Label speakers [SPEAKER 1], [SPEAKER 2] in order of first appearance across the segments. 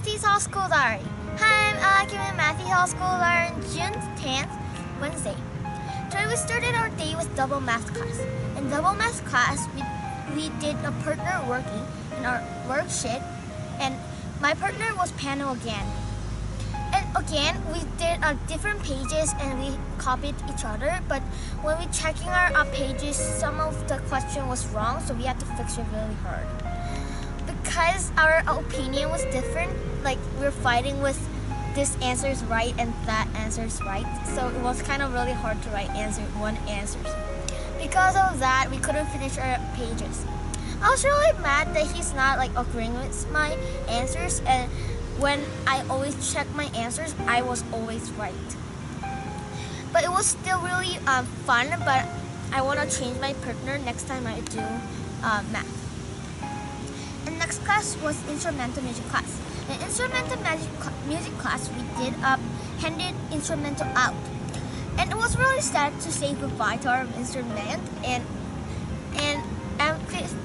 [SPEAKER 1] Matthew's High School Diary. Hi, I'm in Matthew's High School Diary on June 10th, Wednesday. Today we started our day with double math class. In double math class, we did a partner working in our worksheet, and my partner was Pano again. And again, we did different pages and we copied each other, but when we checking our pages, some of the question was wrong, so we had to fix it really hard. Because our opinion was different, like we were fighting with this answer is right and that answer is right, so it was kind of really hard to write one answer. Because of that, we couldn't finish our pages. I was really mad that he's not like agreeing with my answers, and when I always check my answers, I was always right. But it was still really fun, but I want to change my partner next time I do math. And next class was instrumental music class. In instrumental music class, we did handed instrumental out. And it was really sad to say goodbye to our instrument, and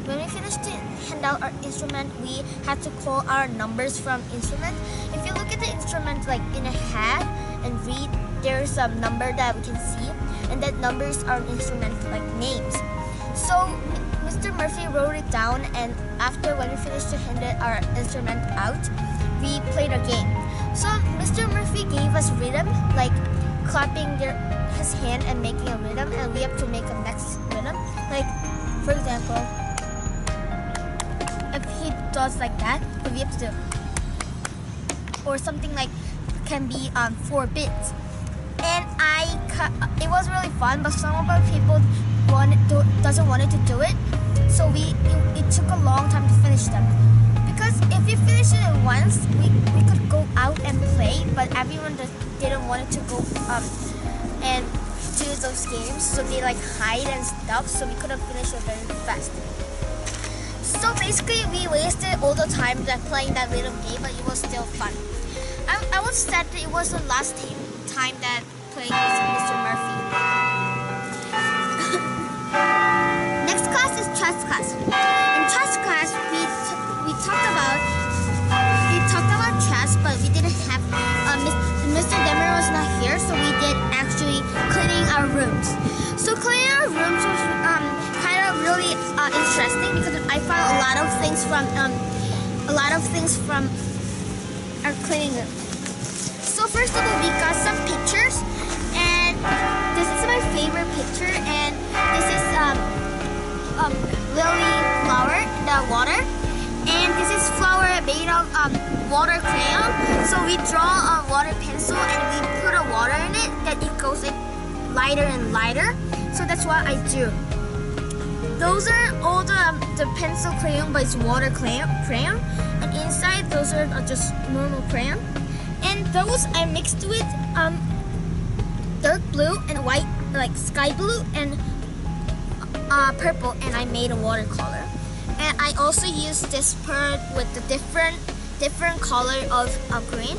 [SPEAKER 1] when we finished to hand out our instrument, we had to call our numbers from instrument. If you look at the instrument like in a hat and read, there's a number that we can see, and that numbers are instrument like names. So Mr. Murphy wrote it down, and after when we finished to hand our instrument out, we played a game. So Mr. Murphy gave us rhythm, like clapping his hand and making a rhythm, and we have to make a next rhythm. Like, for example, if he does like that, we have to do, or something like can be 4 bits. And it was really fun, but some of our people doesn't want to do it, so it took a long time to finish them. Because if we finish it at once, we could go out and play, but everyone just didn't want to go and do those games, so they like hide and stuff, so we couldn't finish it very fast. So basically, we wasted all the time playing that little game, but it was still fun. I was sad that it was the last time that playing with Mr. Murphy. Next class is chess class. In chess class, we talked about chess, but we didn't have Mr. Demer was not here, so we did actually cleaning our rooms. So cleaning our rooms was kind of really interesting, because I found a lot of things from our cleaning room. So first of all, we got some pictures, and this is my favorite picture, and this is lily flower in the water, and this is flower made of water crayon. So we draw a water pencil and we put a water in it that it goes like lighter and lighter. So that's what I do. Those are all the pencil crayon, but it's water crayon, and inside those are just normal crayon. And those I mixed with dark blue and white, like sky blue and purple, and I made a watercolor. And I also used this part with the different color of green,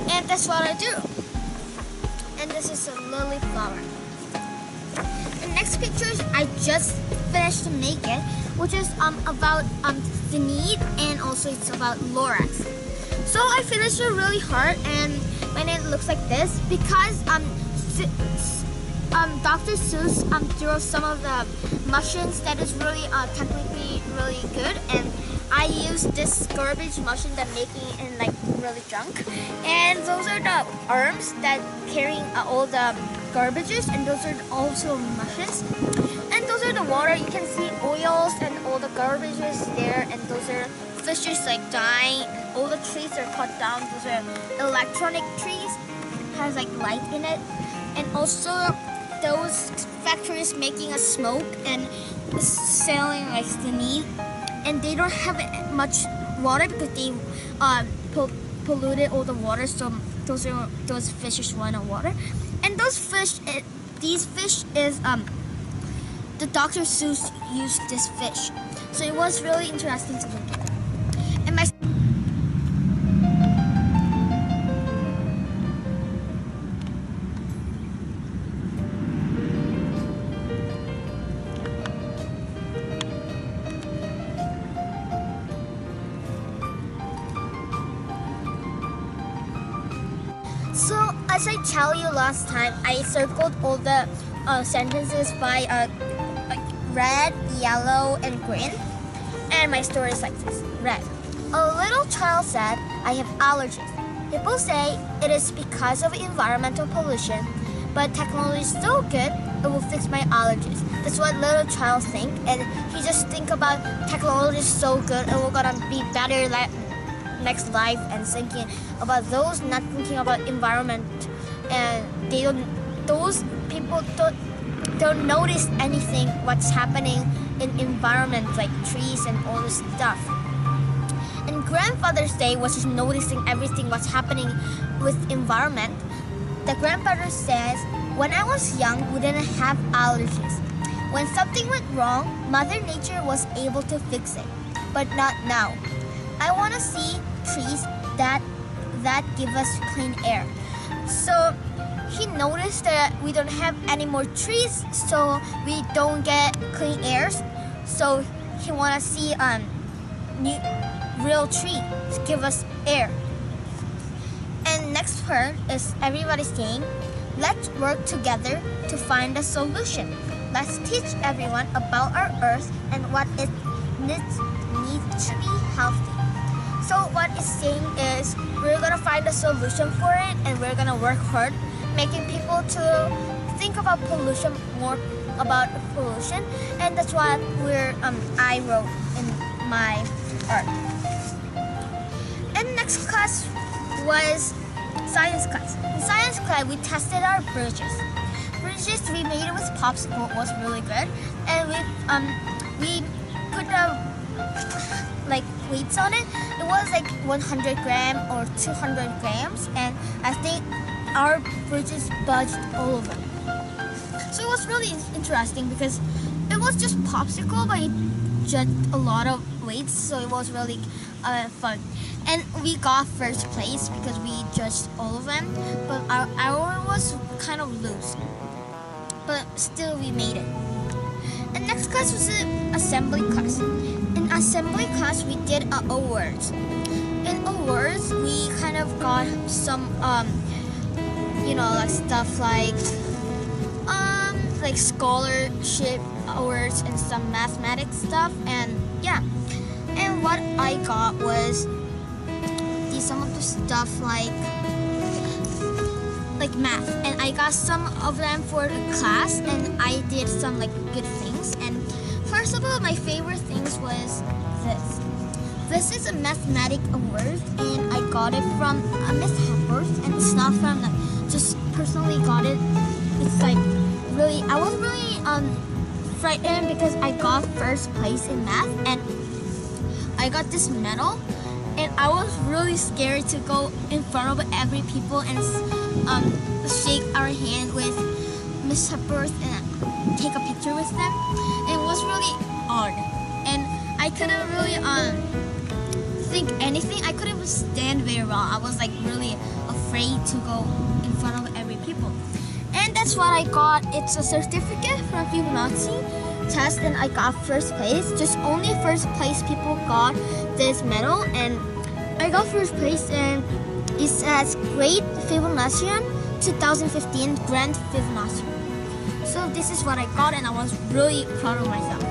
[SPEAKER 1] and that's what I do. And this is a lily flower. The next pictures I just finished to make it, which is about the need, and also it's about Lorax. So I finished it really hard, and when it looks like this, because Dr. Seuss drew some of the machines that is really technically really good, and I used this garbage machine that making it in like really junk, and those are the arms that carrying all the garbages, and those are also machines, and those are the water. You can see oils and all the garbages there, and those are fishes like dying, and all the trees are cut down. Those are electronic trees, has like light in it, and also those factories making a smoke and selling like the meat, and they don't have much water because they polluted all the water, so those fishes run out of water. And these fish is the Dr. Seuss used this fish, so it was really interesting to look at. And my as I tell you last time, I circled all the sentences by red, yellow, and green. And my story is like this. Red. A little child said, I have allergies. People say it is because of environmental pollution, but technology is so good, it will fix my allergies. That's what little child think, and he just think about technology is so good and we're gonna be better next life, and thinking about those, not thinking about environment, and those people don't notice anything what's happening in environment like trees and all this stuff. And Grandfather's Day was just noticing everything what's happening with environment. The grandfather says, when I was young, we didn't have allergies. When something went wrong, Mother Nature was able to fix it, but not now. I want to see trees that give us clean air. So he noticed that we don't have any more trees, so we don't get clean airs. So he want to see new real tree to give us air. And next part is everybody saying, let's work together to find a solution. Let's teach everyone about our earth and what it needs to be healthy. So what it's saying is we're gonna find a solution for it, and we're gonna work hard, making people to think about pollution, more about pollution, and that's what I wrote in my art. And next class was science class. In science class, we tested our bridges. Bridges, we made it with popsicle. It was really good, and we put like weights on it. It was like 100 gram or 200 grams, and I think our bridges budged all of them. So it was really interesting because it was just popsicle, but it judged a lot of weights, so it was really fun. And we got first place because we judged all of them, but our was kind of loose. But still we made it. And next class was an assembly class. In assembly class we did awards. In awards we kind of got some like stuff like scholarship awards and some mathematics stuff, and yeah. And what I got was some of the stuff like math, and I got some of them for the class, and I did some good things. And first of all, my favorite things was this. This is a mathematics award, and I got it from Miss Hepworth, and it's not from just personally got it. It's really, I was really frightened because I got first place in math, and I got this medal. And I was really scared to go in front of every people and shake our hand with Miss Hepworth and take a picture with them. It was really hard, and I couldn't really think anything. I couldn't even stand very well. I was really afraid to go in front of every people. And that's what I got. It's a certificate from Fibonacci test, and I got first place. Just only first place people got this medal, and I got first place, and it says Great Fibonacci 2015 Grand Fibonacci. So this is what I got, and I was really proud of myself.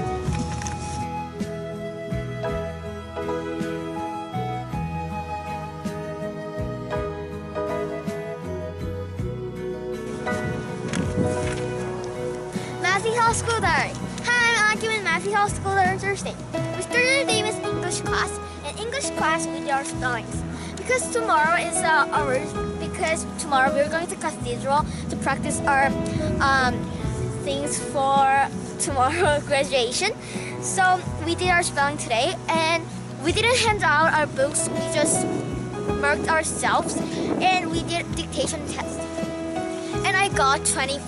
[SPEAKER 1] Matthew Hall School Diary. Hi, I'm Aki with Matthew Hall School Diary Thursday. We started the day with English class. In English class, we did our spellings. Because tomorrow is tomorrow we're going to cathedral to practice our things for tomorrow graduation. So we did our spelling today, and we didn't hand out our books. We just marked ourselves, and we did dictation test. And I got 20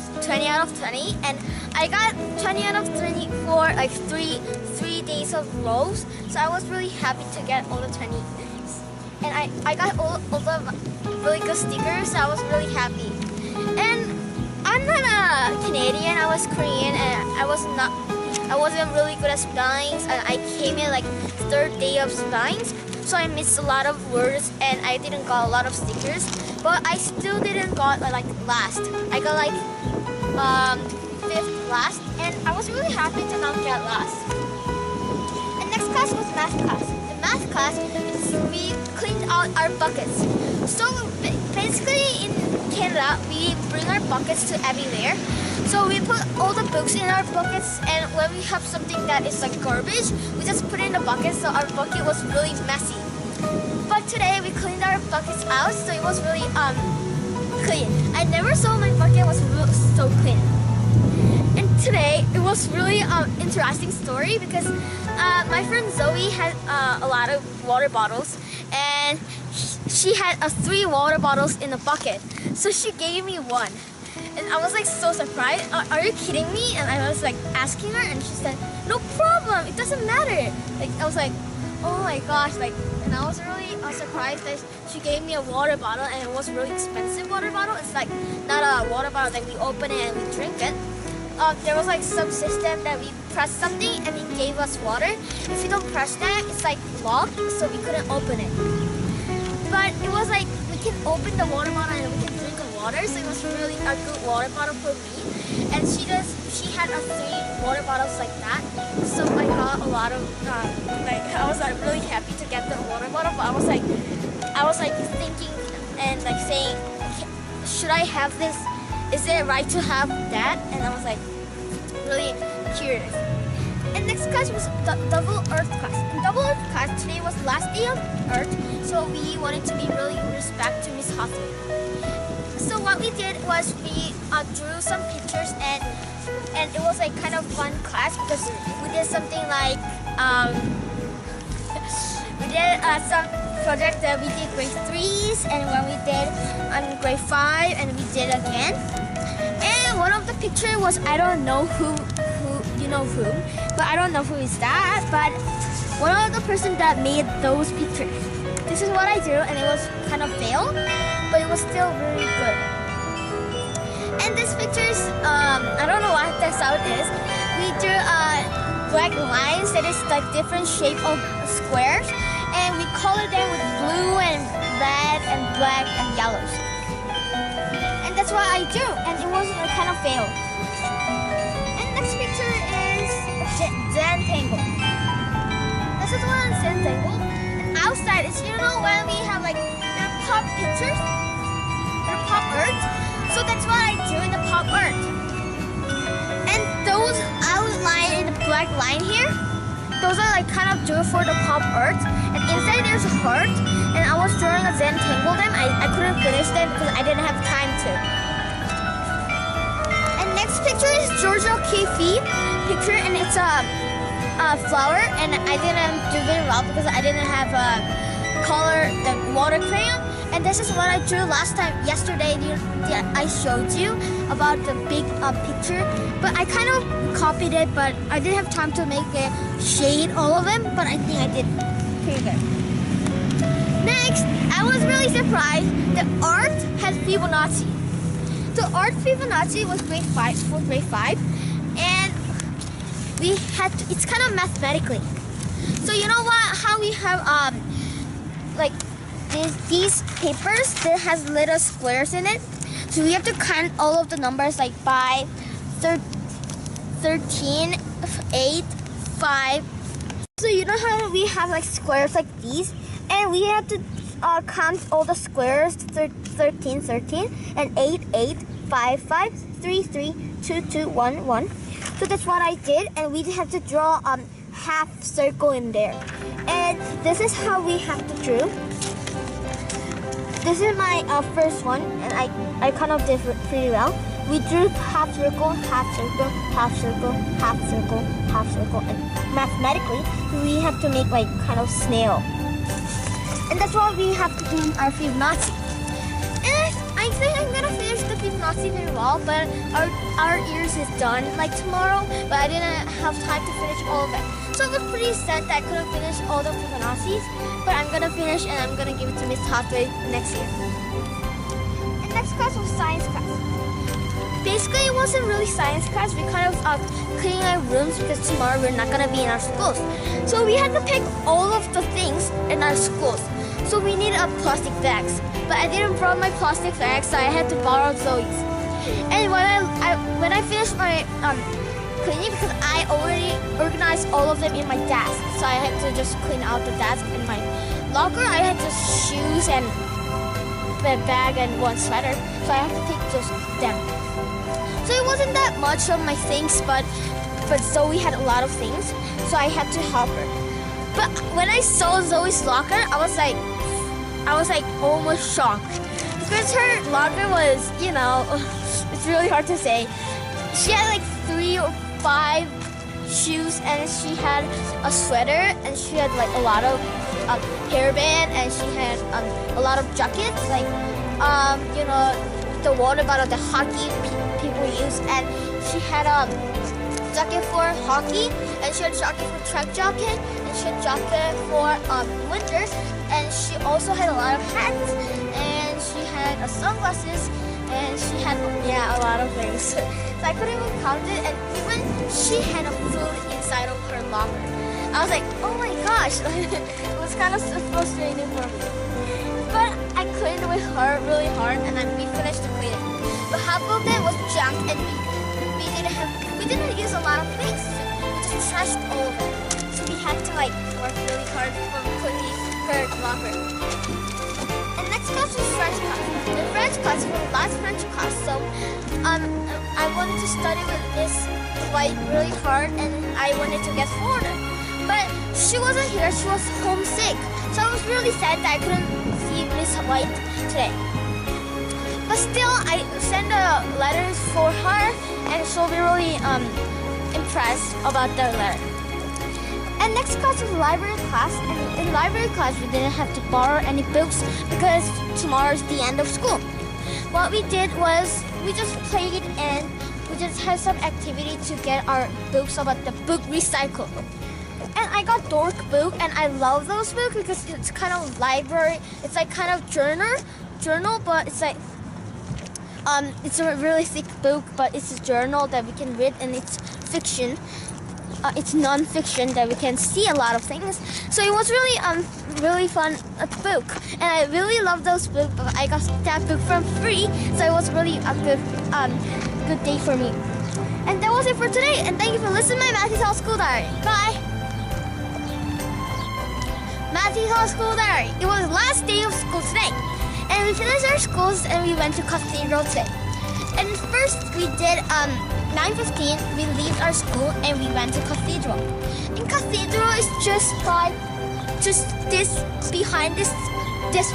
[SPEAKER 1] out of 20, and I got 20 out of 20 for three days of rows. So I was really happy to get all the 20 days. And I got all the really good stickers, so I was really happy. And I'm not a Canadian, I was Korean, and I wasn't really good at spellings, and I came in third day of spellings. so I missed a lot of words and I didn't got a lot of stickers. But I still didn't got like last. I got like 5th last, and I was really happy to not get last. And next class was math class. The math class is we cleaned out our buckets. So basically in Canada, we bring our buckets to everywhere. So we put all the books in our buckets, and when we have something that is like garbage, we just put it in the bucket, so our bucket was really messy. But today we cleaned our buckets out, so it was really clean. I never saw my bucket was so clean. And today it was really interesting story because my friend Zoe had a lot of water bottles, and she had 3 water bottles in a bucket. So she gave me one. And I was like so surprised. Are you kidding me? And I was like asking her, and she said, no problem, it doesn't matter. Like I was like, oh my gosh, like, and I was really surprised that she gave me a water bottle, and it was really expensive water bottle. It's like not a water bottle that we open it and we drink it. There was like some system that we press something and it gave us water. If you don't press that, it's like locked, so we couldn't open it. But it was like we can open the water bottle and we can drink the water, so it was really a good water bottle for me. And she had 3 water bottles like that, so I got a lot of like I was like really happy to get the water bottle. But I was like thinking and like saying, should I have this? Is it right to have that? And I was like really curious. And next class was the double earth class. In double earth class, today was last day of earth, so we wanted to be really respect to Miss Hathaway. So what we did was we drew some pictures, and it was like kind of fun class because we did something like we did some project that we did grade 3s, and when we did on grade 5, and we did again. And one of the picture was, I don't know who you know who, but I don't know who is that, but one of the person that made those pictures. This is what I drew, and it was kind of failed, but it was still really good. And this pictures, I don't know what the sound is. We drew black lines that is like different shape of squares, and we colored them with blue and red and black and yellows. And that's what I drew, and it was kind of failed. And next picture is Zen Tangle. This is one Zen Tangle. And outside is, you know, when we have like the pop pictures, the pop art. So that's what I drew in the pop art. And those outline in the black line here, those are like kind of drew for the pop art. And inside there's a heart. And I was drawing a Zen Tangle them. I couldn't finish them because I didn't have time to. And next picture is Georgia K.F. picture, and it's a flower. And I didn't do very well because I didn't have a color, the water crayon. And this is what I drew last time, yesterday. I showed you about the big picture, but I kind of copied it, but I didn't have time to make it shade all of them, but I think I did pretty good. Next, I was really surprised. The art has Fibonacci. The art Fibonacci was grade 5, and we had to, it's kind of mathematically. So you know what? How we have like these papers that has little squares in it. So we have to count all of the numbers like 5, 13, 8, 5. So you know how we have like squares like these, and we have to count all the squares: 13, and 8, 5, 3, 2, 1, 1. So that's what I did, and we have to draw half circle in there. And this is how we have to draw. This is my first one, and I kind of did pretty well. We drew half circle, half circle, half circle, half circle, half circle, and mathematically we have to make like kind of snail. And that's why we have to do our Fibonacci. And I think I'm gonna finish the Fibonacci very well, but our ears is done like tomorrow, but I didn't have time to finish all of it. So I was pretty sad that I couldn't finish all the Fibonacci's, but I'm gonna finish and I'm gonna give it to Miss Hathaway next year. And next class was science class. basically it wasn't really science class. We kind of cleaning our rooms because tomorrow we're not gonna be in our schools. So we had to pick all of the things in our schools. So we needed plastic bags. But I didn't bring my plastic bags, so I had to borrow Zoe's. And when I finished my cleaning, because I already organized all of them in my desk, so I had to just clean out the desk in my locker. I had just shoes and a bag and one sweater, so I had to take just them. So it wasn't that much of my things, but Zoe had a lot of things, so I had to help her. But when I saw Zoe's locker, I was like almost shocked, because her locker was, it's really hard to say. She had like 3 or 5 shoes, and she had a sweater, and she had like a lot of hairband, and she had a lot of jackets, like the water bottle the hockey people use, and she had a jacket for hockey, and she had a jacket for track jacket, and she had a jacket for winters, and she also had a lot of hats, and she had sunglasses, and she had a lot of things. So I couldn't even count it, and even she had a food inside of her locker. I was like, oh my gosh, it was kind of frustrating for me. But I cleaned with her really hard, and then we finished the cleaning. But half of them was junk, and we didn't use a lot of things. We just trashed all of it. So we had to work really hard for cleaning her locker. And next class was French class. The French class was the last French class, so I wanted to study with Miss White really hard, and I wanted to get forwarded. But she wasn't here, she was homesick. So I was really sad that I couldn't see Miss White today. But still, I sent letters for her, and she'll be really impressed about the letter. And next class was library class, and in library class we didn't have to borrow any books because tomorrow is the end of school. What we did was we just played, and we just had some activity to get our books about the book recycle. And I got dork book, and I love those books because it's kind of library. It's like kind of journal, but it's like it's a really thick book, but it's a journal that we can read, and it's fiction. It's non-fiction that we can see a lot of things. So it was really fun book, and I really love those books. But I got that book for free, so it was really a good day for me. And that was it for today. And thank you for listening to my Matthew's Hall School Diary. Bye. Matthew's Hall School Diary. It was the last day of school today, and we finished our schools and we went to Cathedral today. And first we did 9:15. We left our school and we went to Cathedral. And Cathedral is just this behind this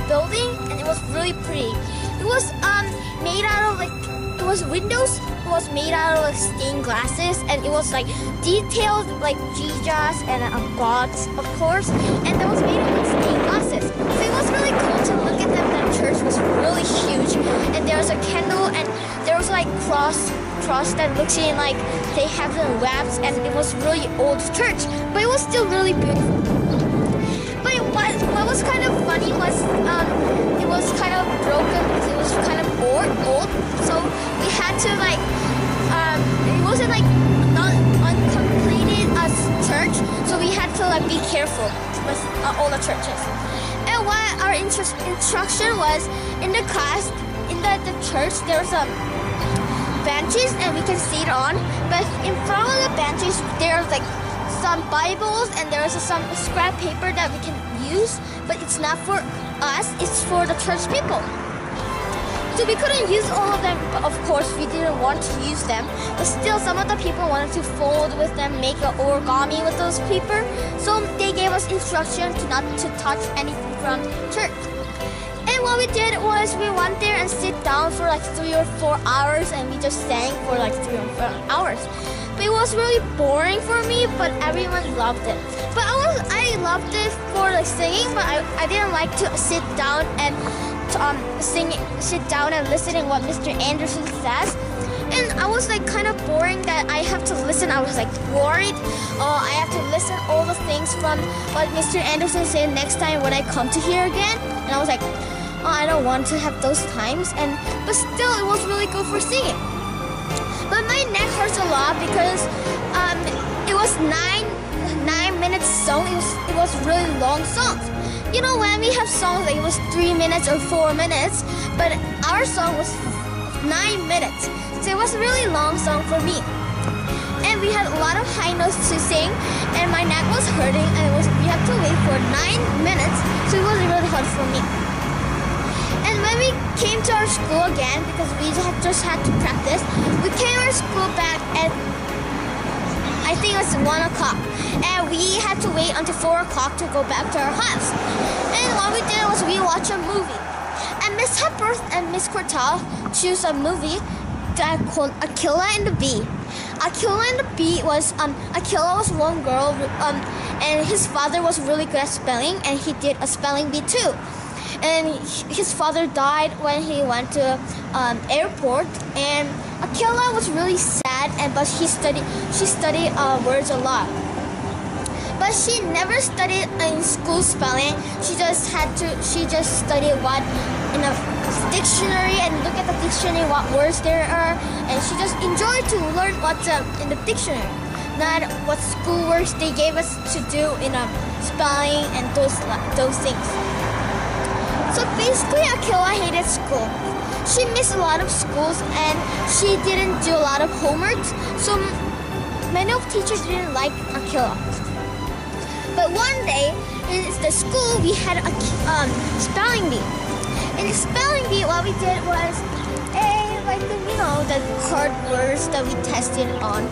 [SPEAKER 1] building, and it was really pretty. It was made out of it was windows. It was made out of stained glasses, and it was detailed like Jesus and gods, of course, and that was made of stained glasses. So it was really cool to look at them. That church was really huge, and there was a candle, and there was cross that looks like they have the webs, and it was really old church, but it was still really beautiful. But what was kind of funny was it was kind of broken because it was kind of old, so we had to it wasn't not uncompleted as church, so we had to be careful with all the churches. And what our instruction was in the class, in the church, there's benches and we can sit on, but in front of the benches there's some Bibles, and there's some scrap paper that we can use, but it's not for us, it's for the church people. So we couldn't use all of them, but of course we didn't want to use them, but still some of the people wanted to fold with them, make an origami with those paper, so they gave us instructions not to touch anything from church. And what we did was we went there and sit down for 3 or 4 hours, and we just sang for 3 or 4 hours. But it was really boring for me, but everyone loved it. But I loved it for singing, but I didn't like to sit down and sit down and listen to what Mr. Anderson says. And I was kind of boring that I have to listen. I was worried. I have to listen all the things from what Mr. Anderson said next time when I come to here again. And I was I don't want to have those times. But still, it was really good for singing. But my neck hurts a lot because it was 9 minutes song. It was really long songs. You know, when we have songs like it was 3 minutes or 4 minutes, but our song was 9 minutes. So it was a really long song for me. And we had a lot of high notes to sing, and my neck was hurting, and we had to wait for 9 minutes, so it was really hard for me. And when we came to our school again, because we just had to practice, we came to our school back at, I think it was 1 o'clock, and we had to wait until 4 o'clock to go back to our house. And what we did was we watched a movie. And Miss Hepworth and Miss Cortal chose a movie that called Aquila and the Bee. Aquila and the Bee was Aquila was one girl, and his father was really good at spelling, and he did a spelling bee too. And his father died when he went to airport, and Aquila was really sad, but she studied words a lot. But she never studied in school spelling. She just studied what in a dictionary and look at the dictionary what words there are, and she just enjoyed to learn what's in the dictionary, not what school works they gave us to do in spelling and those things. So basically, Aquila hated school. She missed a lot of schools and she didn't do a lot of homework. So many of teachers didn't like Aquila. But one day in the school we had a spelling bee. In the spelling bee, what we did was the hard words that we tested on.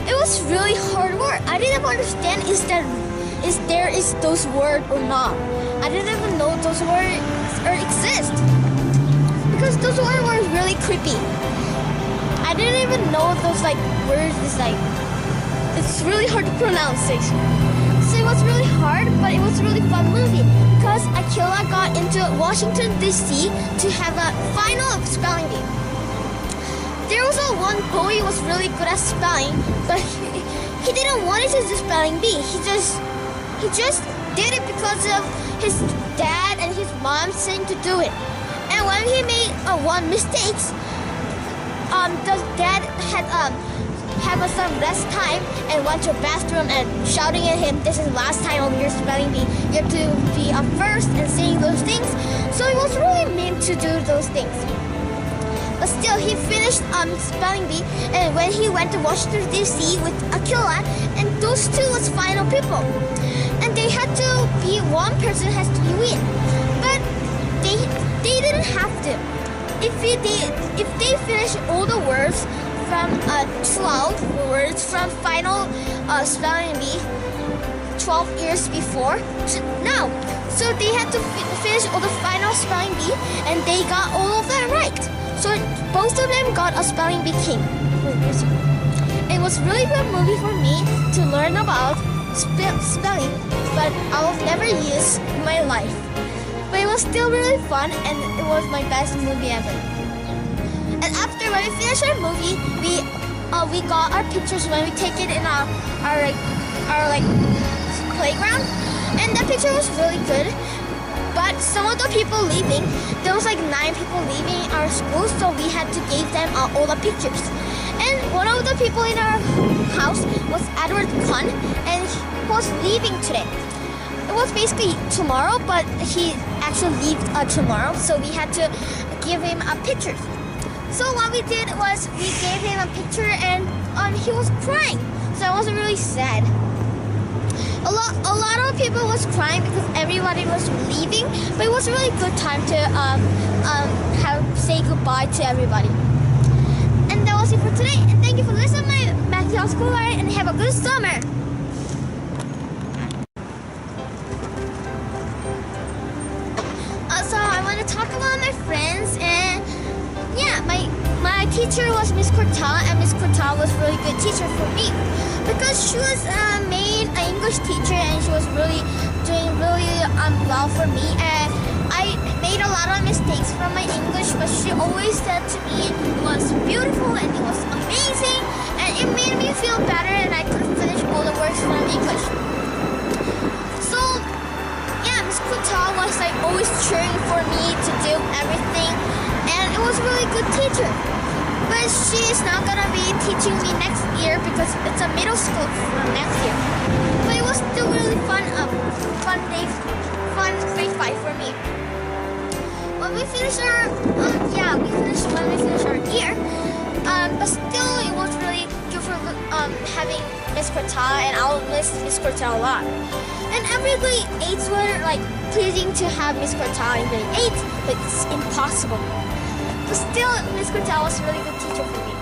[SPEAKER 1] It was really hard work. I didn't understand is those words or not. I didn't even know those words exist because those words were really creepy. I didn't even know those words is it's really hard to pronounce it. So it was really hard, but it was a really fun movie because Aquila got into Washington D.C. to have a final of spelling bee. There was one boy who was really good at spelling, but he didn't want to do spelling bee. He just did it because of his dad and his mom saying to do it. And when he made one mistake, the dad had some less time and went to the bathroom and shouting at him, "This is the last time of your spelling bee. You have to be up first," and saying those things. So he was really mean to do those things. But still, he finished spelling bee, and when he went to Washington D.C. with Aquila, and those two was final people, and they had to be one person has to win, but they didn't have to. If they finish all the words from 12 words from final spelling bee 12 years before, so they had to finish all the final spelling bee, and they got all of them right. So both of them got a spelling bee king. It was really good movie for me to learn about spelling, but I will never use in my life. But it was still really fun, and it was my best movie ever. And after when we finished our movie, we got our pictures when we take it in our playground, and that picture was really good. But some of the people leaving, there was 9 people leaving our school, so we had to give them all the pictures. And one of the people in our house was Edward Khan, and he was leaving today. It was basically tomorrow, but he actually left tomorrow, so we had to give him a picture. So what we did was we gave him a picture, and he was crying, so I was really sad. A lot of people was crying because everybody was leaving, but it was a really good time to say goodbye to everybody. And that was it for today. And thank you for listening to my Matthew School Life, and have a good summer. So I want to talk about my friends, and yeah, my teacher was Miss Cortal, and Miss Cortal was really good teacher for me because she was made an English teacher, and she was really doing well for me. And I made a lot of mistakes from my English, but she always said to me it was beautiful and it was amazing, and it made me feel better, and I could finish all the words from English. So yeah, Miss Cortal was always cheering for me to do everything, and it was a really good teacher. But but she's not gonna be teaching me next year because it's a middle school next year. But it was still really fun day, fun grade 5 for me. When we finished our, when we finished our year, but still it was really good for having Miss Cortella, and I'll miss Miss Cortella a lot. And every grade 8s were like pleasing to have Miss Cortella in grade 8, but it's impossible. But still, Miss Cortella was a really good teacher for me.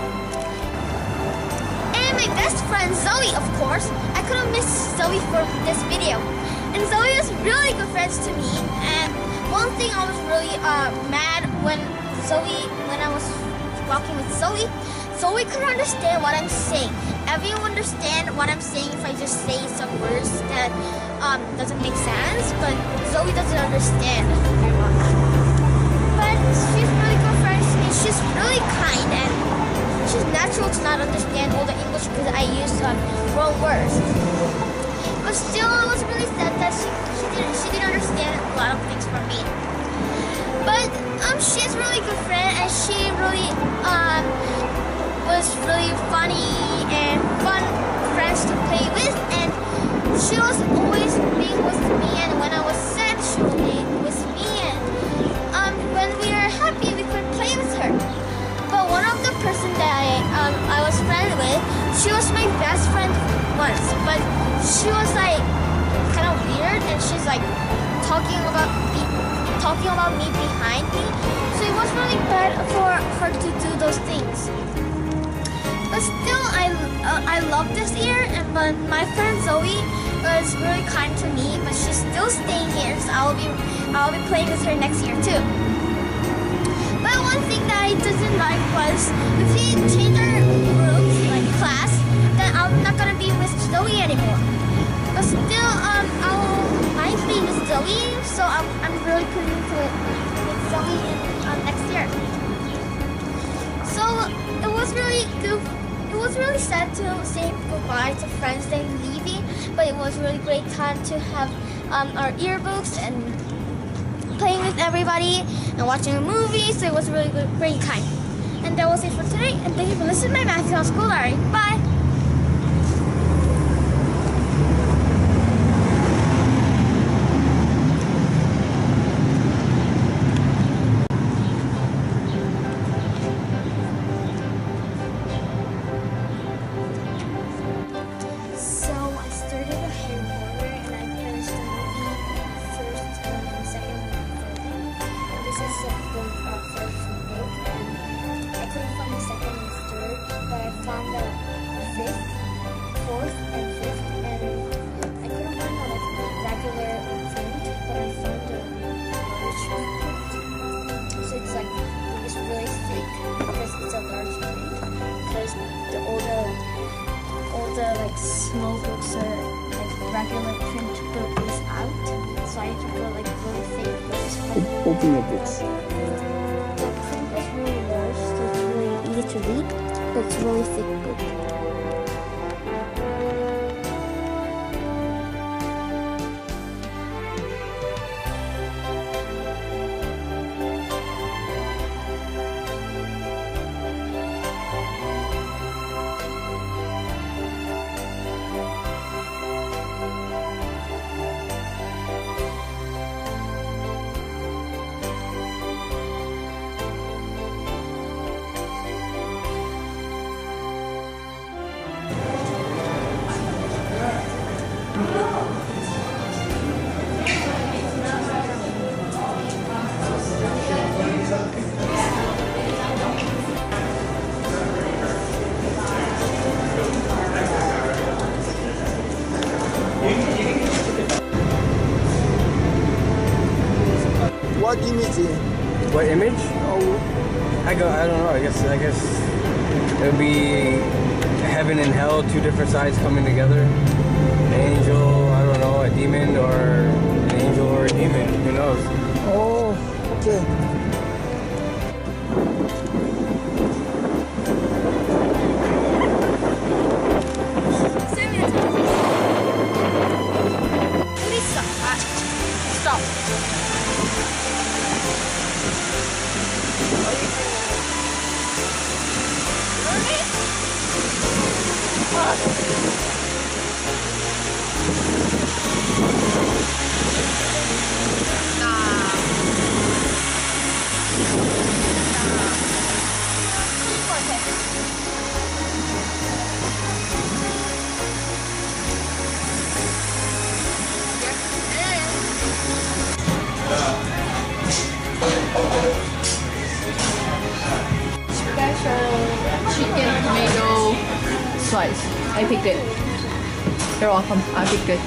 [SPEAKER 1] And my best friend Zoe, of course. I couldn't miss Zoe for this video. And Zoe was really good friends to me. And one thing I was really mad when I was walking with Zoe couldn't understand what I'm saying. Everyone understand what I'm saying if I just say some words that doesn't make sense, but Zoe doesn't understand very much. But she's really good friends to me. She's really kind, and she's natural to not understand all the English because I use wrong words. But still, I was really sad that she didn't understand a lot of things from me. But she's a really good friend, and she really was really funny and fun friends to play with, and she was always being with me, and when I was sad, she would be with me, and when we were happy, we could play with her. But one of the person that I was friends with, she was my best friend once, but she was like kind of weird, and she's like talking about me behind me, so it was really bad for her to do those things. But still, I love this year, but my friend Zoe was really kind to me, but she's still staying here, so I'll be playing with her next year too. But one thing that I didn't like was if we change our groups, like class, then I'm not gonna be with Zoe anymore. But still, I play with Zoe, so I'm really planning to with Zoe next year. So it was really good. It was really sad to say goodbye to friends that are leaving, but it was really great time to have our yearbooks and playing with everybody and watching a movie, so it was a really great time. And that was it for today, and thank you for listening to my Matthew School Diary. Bye! Small books are like regular print book is out, so I have to go like really thick books.
[SPEAKER 2] Open your books.
[SPEAKER 1] The print is really large, so it's really easy to read, but it's a really thick book.
[SPEAKER 2] What image?
[SPEAKER 3] What image? Oh, I don't know. I guess it'll be heaven and hell, two different sides coming together. An angel, I don't know, a demon, or an angel or a demon. Who knows?
[SPEAKER 2] Oh, okay.
[SPEAKER 1] Stop.
[SPEAKER 4] twice. I picked it. You're welcome. I picked it.